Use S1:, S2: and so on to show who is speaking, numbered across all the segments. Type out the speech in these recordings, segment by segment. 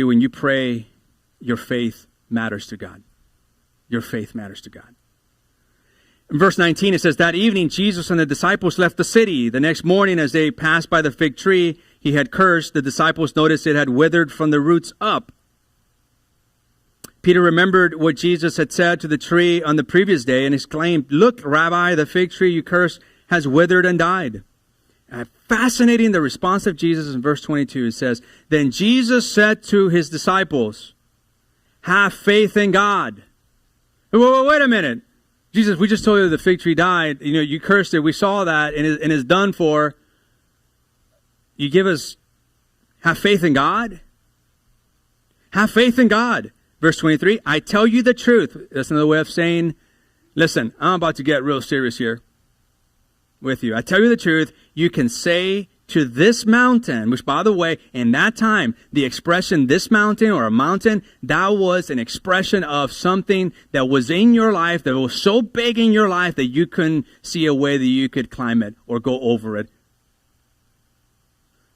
S1: when you pray, your faith matters to God. Your faith matters to God. In verse 19, it says, that evening Jesus and the disciples left the city. The next morning, as they passed by the fig tree he had cursed, the disciples noticed it had withered from the roots up. Peter remembered what Jesus had said to the tree on the previous day and exclaimed, look, Rabbi, the fig tree you cursed has withered and died. Fascinating, the response of Jesus in verse 22. It says, then Jesus said to his disciples, have faith in God. Wait a minute. Jesus, we just told you the fig tree died. You know, you cursed it. We saw that and it's done for. You give us, have faith in God? Have faith in God. Verse 23, I tell you the truth. That's another way of saying, listen, I'm about to get real serious here with you. I tell you the truth. You can say to this mountain, which, by the way, in that time, the expression this mountain or a mountain, that was an expression of something that was in your life, that was so big in your life that you couldn't see a way that you could climb it or go over it.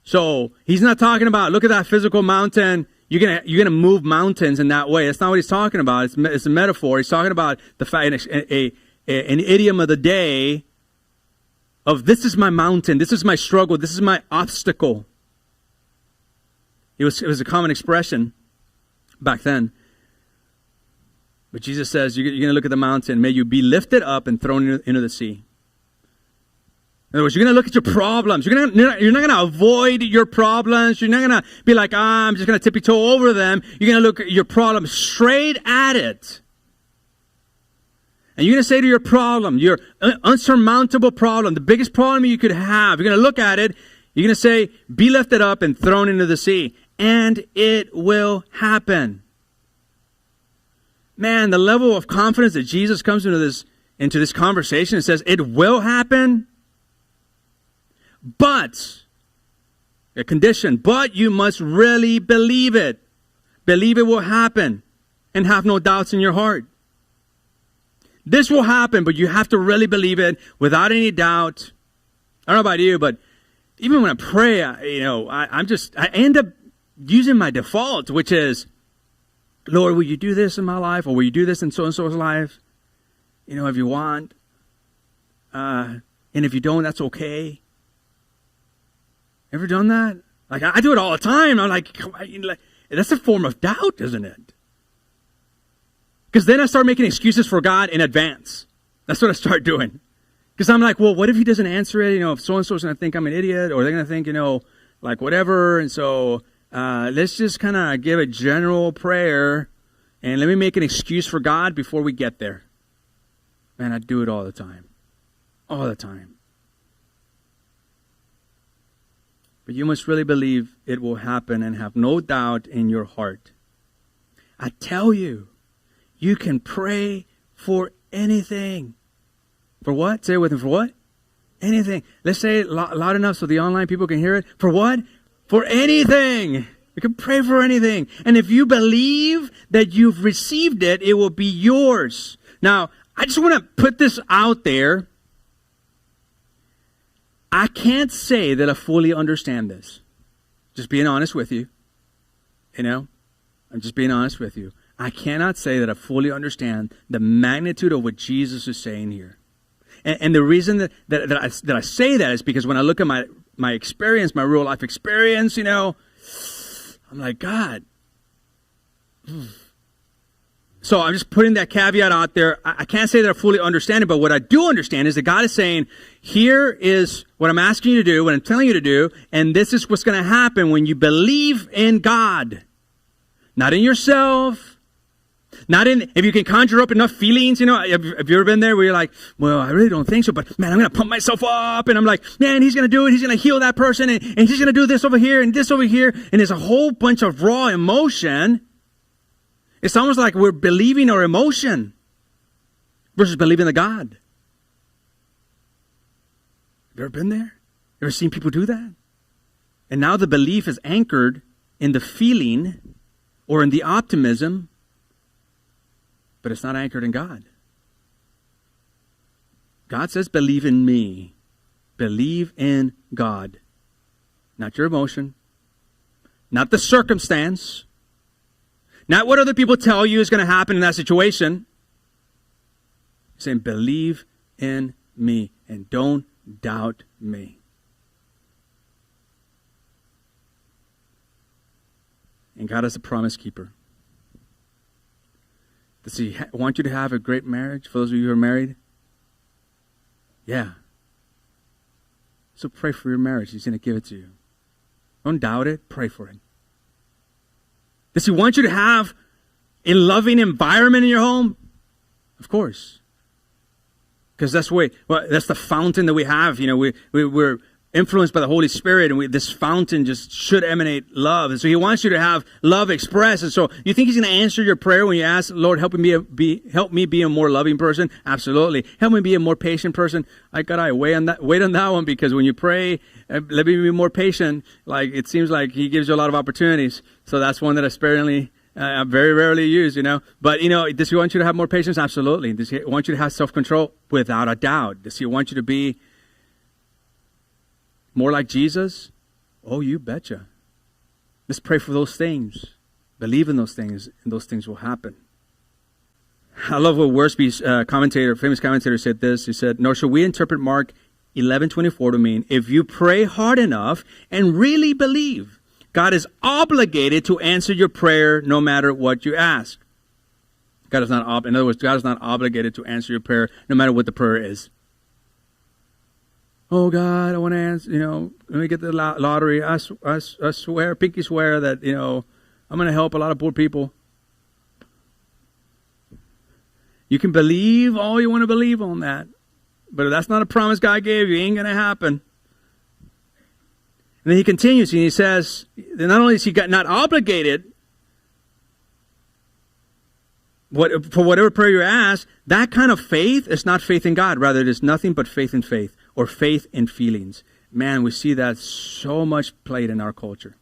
S1: So he's not talking about, look at that physical mountain. You're gonna move mountains in that way. That's not what he's talking about. It's a metaphor. He's talking about the fact, an idiom of the day of this is my mountain, this is my struggle, this is my obstacle. It was a common expression back then. But Jesus says, you're going to look at the mountain, may you be lifted up and thrown into the sea. In other words, you're going to look at your problems. You're not going to avoid your problems. You're not going to be like, I'm just going to tippy toe over them. You're going to look at your problem straight at it. And you're going to say to your problem, your unsurmountable problem, the biggest problem you could have, you're going to look at it, you're going to say, be lifted up and thrown into the sea. And it will happen. Man, the level of confidence that Jesus comes into this conversation and says, it will happen. But, a condition, but you must really believe it. Believe it will happen and have no doubts in your heart. This will happen, but you have to really believe it without any doubt. I don't know about you, but even when I pray, I end up using my default, which is, Lord, will you do this in my life? Or will you do this in so-and-so's life? If you want. And if you don't, that's okay. Ever done that? Like, I do it all the time. I'm like, that's a form of doubt, isn't it? Because then I start making excuses for God in advance. That's what I start doing. Because I'm like, well, what if he doesn't answer it? If so-and-so's going to think I'm an idiot, or they're going to think, like whatever. And so let's just kind of give a general prayer, and let me make an excuse for God before we get there. Man, I do it all the time. All the time. But you must really believe it will happen and have no doubt in your heart. I tell you, you can pray for anything. For what? Say it with me. For what? Anything. Let's say it loud enough so the online people can hear it. For what? For anything. You can pray for anything. And if you believe that you've received it, it will be yours. Now, I just want to put this out there. I can't say that I fully understand this. Just being honest with you. I'm just being honest with you. I cannot say that I fully understand the magnitude of what Jesus is saying here. And the reason that I say that is because when I look at my experience, my real life experience, I'm like, God. So I'm just putting that caveat out there. I can't say that I fully understand it, but what I do understand is that God is saying, here is what I'm asking you to do, what I'm telling you to do, and this is what's going to happen when you believe in God. Not in yourself. Not in, if you can conjure up enough feelings, have you ever been there where you're like, well, I really don't think so, but man, I'm going to pump myself up, and I'm like, man, he's going to do it, he's going to heal that person, and he's going to do this over here, and this over here, and there's a whole bunch of raw emotion. It's almost like we're believing our emotion versus believing the God. Have you ever been there? Ever seen people do that? And now the belief is anchored in the feeling or in the optimism, but it's not anchored in God. God says, believe in me. Believe in God. Not your emotion. Not the circumstance. Not what other people tell you is going to happen in that situation. He's saying, believe in me and don't doubt me. And God is a promise keeper. Does he want you to have a great marriage for those of you who are married? Yeah. So pray for your marriage. He's going to give it to you. Don't doubt it. Pray for it. Does he want you to have a loving environment in your home? Of course. Because that's the fountain that we have. We're influenced by the Holy Spirit, and this fountain just should emanate love. And so he wants you to have love expressed. And so you think he's going to answer your prayer when you ask, Lord, help me be a more loving person? Absolutely. Help me be a more patient person. I gotta wait on that one, because when you pray, let me be more patient, like it seems like he gives you a lot of opportunities. So that's one that I sparingly, very rarely use, But, does he want you to have more patience? Absolutely. Does he want you to have self-control? Without a doubt. Does he want you to be more like Jesus? Oh, you betcha. Let's pray for those things. Believe in those things, and those things will happen. I love what Worsby's famous commentator said this. He said, nor should we interpret Mark 11:24 to mean, if you pray hard enough and really believe, God is obligated to answer your prayer no matter what you ask. In other words, God is not obligated to answer your prayer no matter what the prayer is. Oh, God, I want to answer, let me get the lottery. I swear, pinky swear that, I'm going to help a lot of poor people. You can believe all you want to believe on that. But if that's not a promise God gave you, it ain't going to happen. And then he continues, and he says, not only is he not obligated for whatever prayer you ask, that kind of faith is not faith in God. Rather, it is nothing but faith in faith, or faith in feelings. Man, we see that so much played in our culture.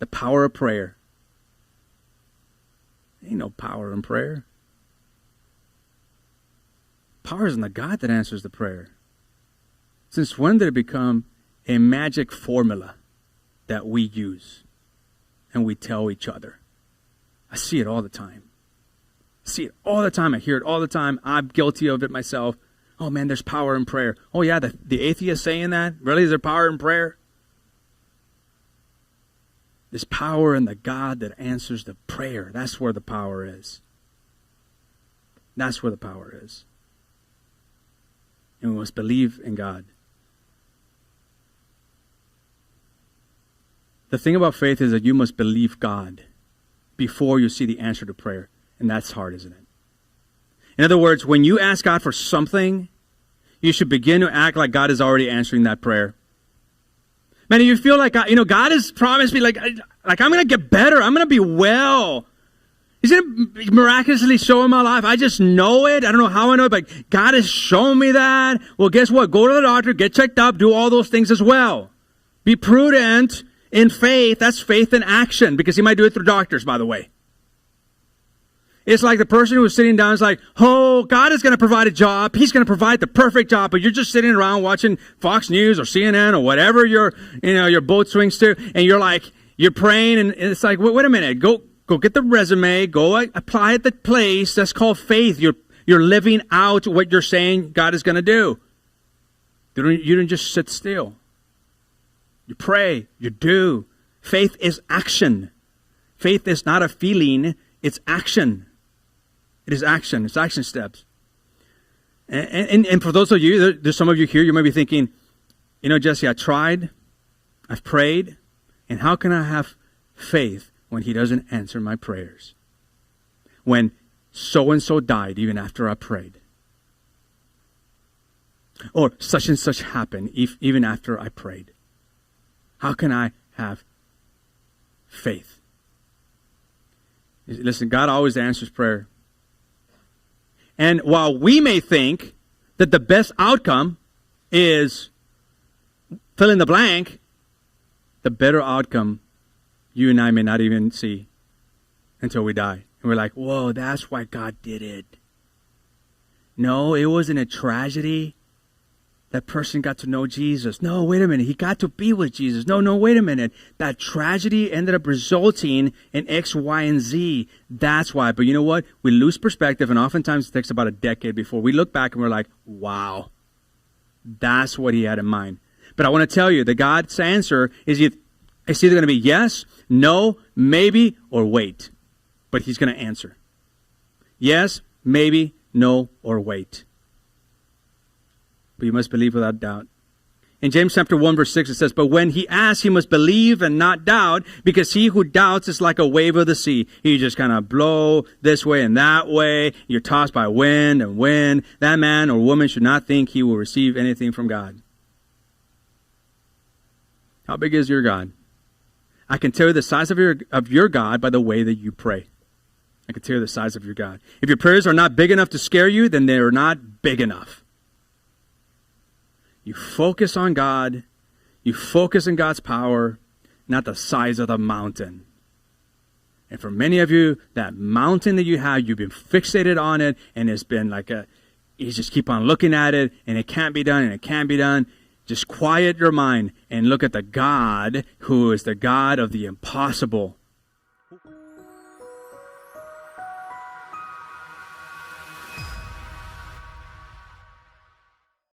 S1: The power of prayer. Ain't no power in prayer. Power is in the God that answers the prayer. Since when did it become a magic formula that we use and we tell each other? I see it all the time. I hear it all the time. I'm guilty of it myself. Oh man, there's power in prayer. Oh yeah, the atheist saying that? Really, is there power in prayer? There's power in the God that answers the prayer. That's where the power is. That's where the power is. And we must believe in God. The thing about faith is that you must believe God before you see the answer to prayer. And that's hard, isn't it? In other words, when you ask God for something, you should begin to act like God is already answering that prayer. Man, you feel like, God has promised me, like I'm going to get better. I'm going to be well. He's going to miraculously show in my life. I just know it. I don't know how I know it, but God has shown me that. Well, guess what? Go to the doctor, get checked up, do all those things as well. Be prudent in faith. That's faith in action, because he might do it through doctors, by the way. It's like the person who was sitting down is like, oh, God is going to provide a job. He's going to provide the perfect job, but you're just sitting around watching Fox News or CNN or whatever your boat swings to, and you're praying, and it's like, wait a minute, go get the resume, go apply at the place. That's called faith. You're living out what you're saying God is going to do. You don't just sit still. You pray, you do. Faith is action. Faith is not a feeling, it's action. It is action. It's action steps. And for those of you, there's some of you here, you might be thinking, Jesse, I tried, I've prayed, and how can I have faith when he doesn't answer my prayers? When so-and-so died even after I prayed. Or such and such happened even after I prayed. How can I have faith? Listen, God always answers prayer. And while we may think that the best outcome is fill in the blank, the better outcome you and I may not even see until we die. And we're like, whoa, that's why God did it. No, it wasn't a tragedy. that person got to know Jesus. No, wait a minute. He got to be with Jesus. No, wait a minute. That tragedy ended up resulting in X, Y, and Z. That's why. But you know what? We lose perspective, and oftentimes it takes about a decade before we look back and we're like, wow, that's what he had in mind. But I want to tell you that God's answer is it's either going to be yes, no, maybe, or wait. But he's going to answer. Yes, maybe, no, or wait. But you must believe without doubt. In James chapter 1, verse 6, it says, but when he asks, he must believe and not doubt, because he who doubts is like a wave of the sea. You just kind of blow this way and that way. You're tossed by wind and wind. That man or woman should not think he will receive anything from God. How big is your God? I can tell you the size of your God by the way that you pray. I can tell you the size of your God. If your prayers are not big enough to scare you, then they are not big enough. You focus on God. You focus on God's power, not the size of the mountain. And for many of you, that mountain that you have, you've been fixated on it, and it's been like you just keep on looking at it, and it can't be done, and it can't be done. Just quiet your mind and look at the God who is the God of the impossible.